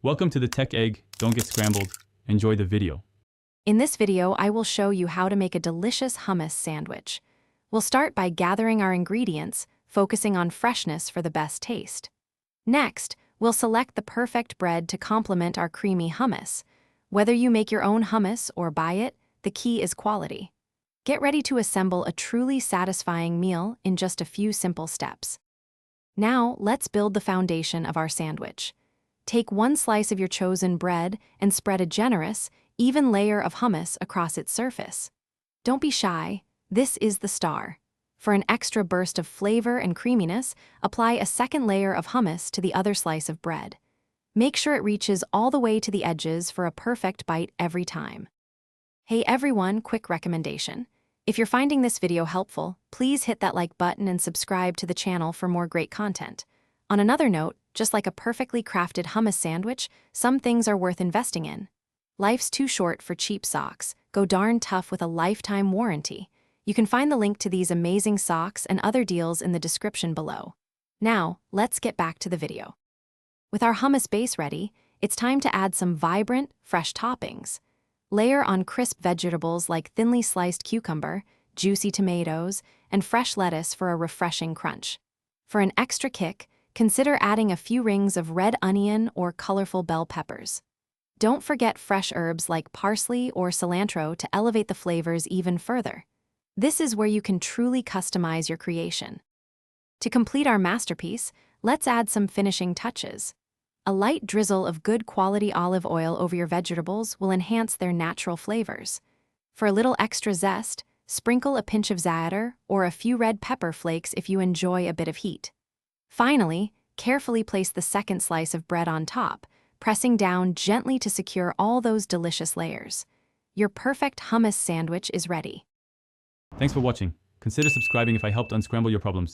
Welcome to the Tech Egg. Don't get scrambled. Enjoy the video. In this video, I will show you how to make a delicious hummus sandwich. We'll start by gathering our ingredients, focusing on freshness for the best taste. Next, we'll select the perfect bread to complement our creamy hummus. Whether you make your own hummus or buy it, the key is quality. Get ready to assemble a truly satisfying meal in just a few simple steps. Now, let's build the foundation of our sandwich. Take one slice of your chosen bread and spread a generous, even layer of hummus across its surface. Don't be shy, this is the star. For an extra burst of flavor and creaminess, apply a second layer of hummus to the other slice of bread. Make sure it reaches all the way to the edges for a perfect bite every time. Hey everyone, quick recommendation. If you're finding this video helpful, please hit that like button and subscribe to the channel for more great content. On another note, just like a perfectly crafted hummus sandwich, some things are worth investing in. Life's too short for cheap socks. Go darn tough with a lifetime warranty. You can find the link to these amazing socks and other deals in the description below. Now, let's get back to the video. With our hummus base ready, it's time to add some vibrant, fresh toppings. Layer on crisp vegetables like thinly sliced cucumber, juicy tomatoes, and fresh lettuce for a refreshing crunch. For an extra kick, consider adding a few rings of red onion or colorful bell peppers. Don't forget fresh herbs like parsley or cilantro to elevate the flavors even further. This is where you can truly customize your creation. To complete our masterpiece, let's add some finishing touches. A light drizzle of good quality olive oil over your vegetables will enhance their natural flavors. For a little extra zest, sprinkle a pinch of za'atar or a few red pepper flakes if you enjoy a bit of heat. Finally, carefully place the second slice of bread on top, pressing down gently to secure all those delicious layers. Your perfect hummus sandwich is ready. Thanks for watching. Consider subscribing if I helped unscramble your problems.